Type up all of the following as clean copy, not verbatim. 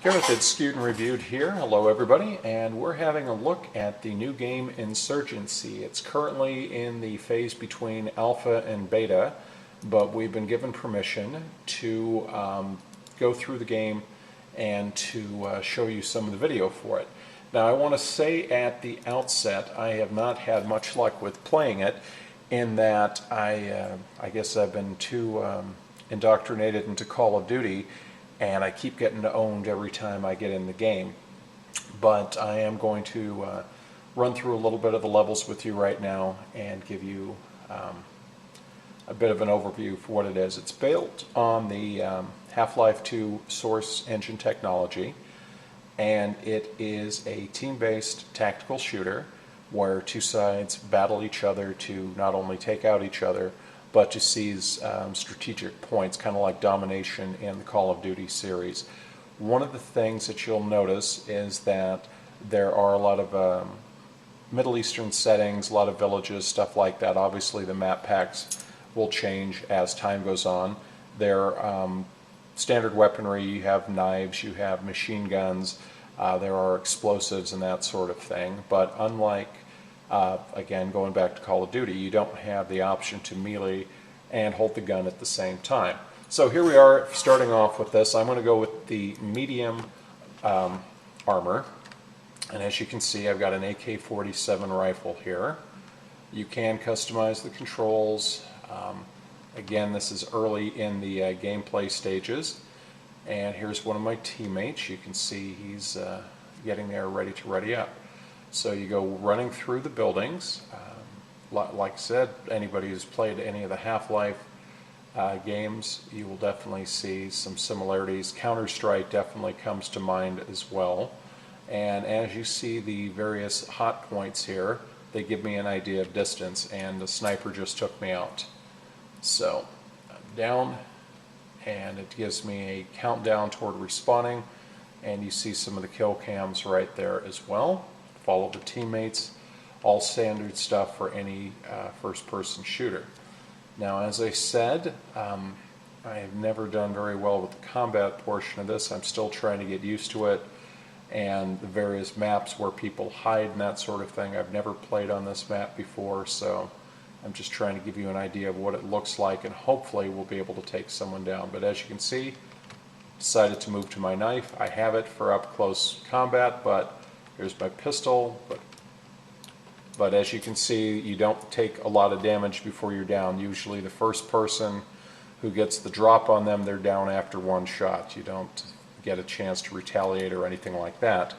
Gareth, it's Skewed and Reviewed here. Hello everybody, and we're having a look at the new game Insurgency. It's currently in the phase between alpha and beta, but we've been given permission to go through the game and to show you some of the video for it. Now I want to say at the outset, I have not had much luck with playing it in that I guess I've been too indoctrinated into Call of Duty, and I keep getting owned every time I get in the game. But I am going to run through a little bit of the levels with you right now and give you a bit of an overview for what it is. It's built on the Half-Life 2 source engine technology, and it is a team-based tactical shooter where two sides battle each other to not only take out each other, but to seize strategic points, kind of like domination in the Call of Duty series. One of the things that you'll notice is that there are a lot of Middle Eastern settings, a lot of villages, stuff like that. Obviously the map packs will change as time goes on. They're standard weaponry. You have knives, you have machine guns, there are explosives and that sort of thing. But unlike again, going back to Call of Duty, you don't have the option to melee and hold the gun at the same time. So here we are starting off with this. I'm going to go with the medium armor, and as you can see I've got an AK-47 rifle here. You can customize the controls. Again, this is early in the gameplay stages, and here's one of my teammates. You can see he's getting there ready to ready up. So you go running through the buildings. Like I said, anybody who's played any of the Half-Life games, you will definitely see some similarities. Counter-Strike definitely comes to mind as well. And as you see the various hot points here, they give me an idea of distance, and the sniper just took me out. So I'm down, and it gives me a countdown toward respawning, and you see some of the kill cams right there as well. Follow the teammates, all standard stuff for any first-person shooter. Now, as I said, I have never done very well with the combat portion of this. I'm still trying to get used to it, and the various maps where people hide and that sort of thing. I've never played on this map before, so I'm just trying to give you an idea of what it looks like, and hopefully we'll be able to take someone down. But as you can see, decided to move to my knife. I have it for up-close combat, but here's my pistol, but as you can see, you don't take a lot of damage before you're down. Usually the first person who gets the drop on them, they're down after one shot. You don't get a chance to retaliate or anything like that.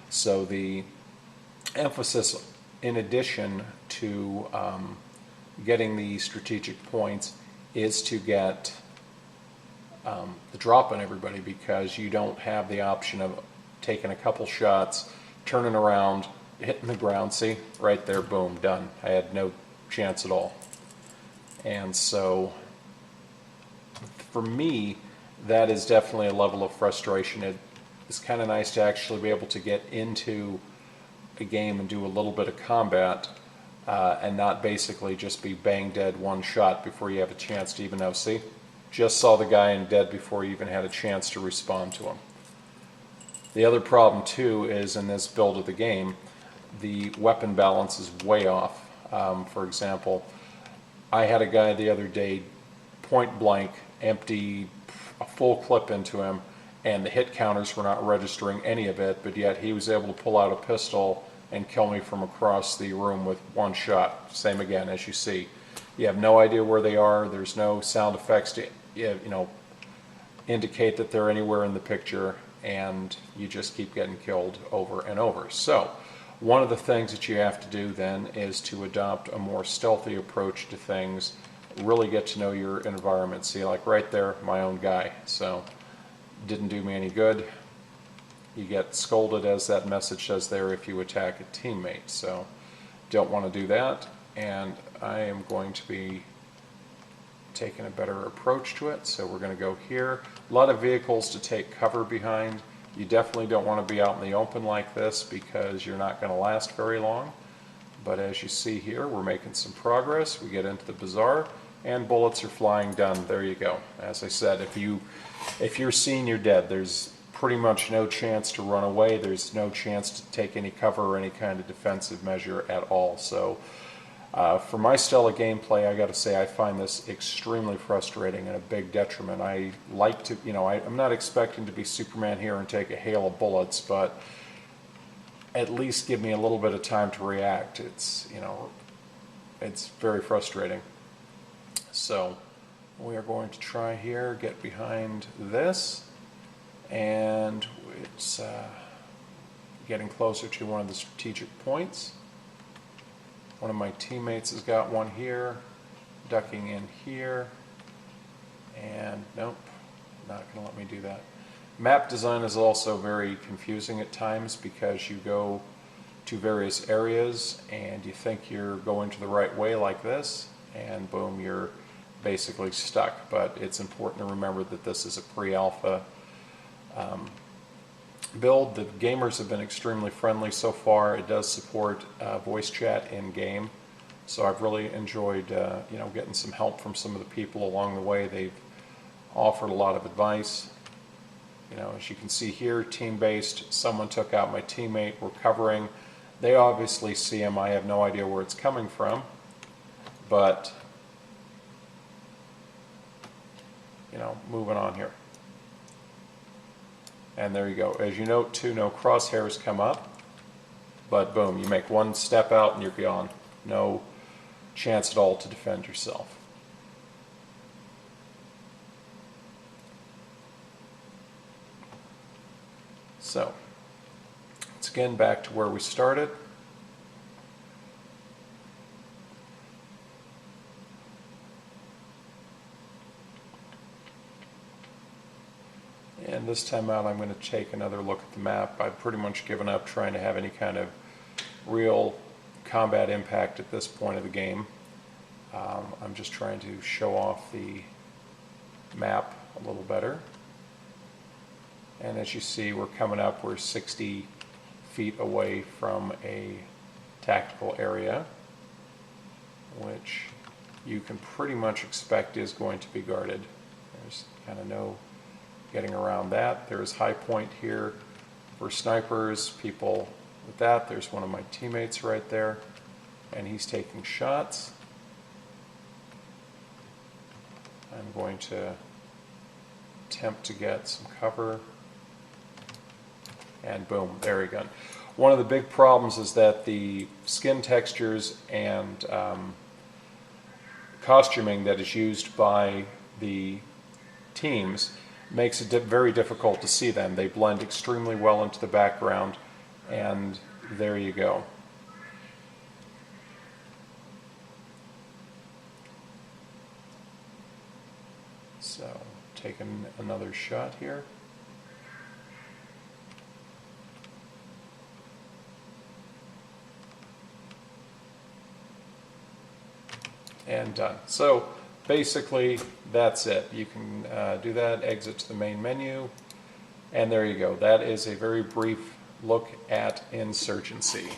So the emphasis, in addition to getting the strategic points, is to get the drop on everybody, because you don't have the option of taking a couple shots, turning around, hitting the ground. See, right there, boom, done. I had no chance at all. And so for me, that is definitely a level of frustration. It's kind of nice to actually be able to get into a game and do a little bit of combat and not basically just be bang dead one shot before you have a chance to even know. See, just saw the guy and dead before you even had a chance to respond to him. The other problem too is in this build of the game, the weapon balance is way off. For example, I had a guy the other day point blank empty a full clip into him, and the hit counters were not registering any of it, but yet he was able to pull out a pistol and kill me from across the room with one shot. Same again, as you see. You have no idea where they are. There's no sound effects to indicate that they're anywhere in the picture, and you just keep getting killed over and over. So one of the things that you have to do then is to adopt a more stealthy approach to things, really get to know your environment. See, like right there, my own guy. So didn't do me any good. You get scolded, as that message says there, if you attack a teammate. So don't want to do that, and I am going to be taking a better approach to it. So we're going to go here. A lot of vehicles to take cover behind. You definitely don't want to be out in the open like this, because you're not going to last very long. But as you see here, we're making some progress. We get into the bazaar, and bullets are flying. Done. There you go. As I said, if you're seen, you're dead. There's pretty much no chance to run away. There's no chance to take any cover or any kind of defensive measure at all. So for my style of gameplay, I got to say I find this extremely frustrating and a big detriment. I like to, I'm not expecting to be Superman here and take a hail of bullets, but at least give me a little bit of time to react. It's very frustrating. So we are going to try here, get behind this, and it's getting closer to one of the strategic points. One of my teammates has got one here, ducking in here, and nope, not going to let me do that. Map design is also very confusing at times because you go to various areas and you think you're going to the right way like this, and boom, you're basically stuck. But it's important to remember that this is a pre-alpha build. The gamers have been extremely friendly so far. It does support voice chat in game, so I've really enjoyed getting some help from some of the people along the way. They've offered a lot of advice. As you can see here, team-based, someone took out my teammate, we're covering. They obviously see him, I have no idea where it's coming from, but, moving on here. And there you go. As you note too, no crosshairs come up, but boom, you make one step out and you're gone. No chance at all to defend yourself. So, let's again back to where we started. And this time out I'm going to take another look at the map. I've pretty much given up trying to have any kind of real combat impact at this point of the game. I'm just trying to show off the map a little better. And as you see, we're coming up, we're 60 feet away from a tactical area, which you can pretty much expect is going to be guarded. There's kind of no getting around that. There's high point here for snipers, people with that. There's one of my teammates right there, and he's taking shots. I'm going to attempt to get some cover. And boom, there we go. One of the big problems is that the skin textures and costuming that is used by the teams makes it very difficult to see them. They blend extremely well into the background, and there you go. So, taking another shot here. And done. So basically that's it. You can do that, exit to the main menu, and there you go. That is a very brief look at Insurgency.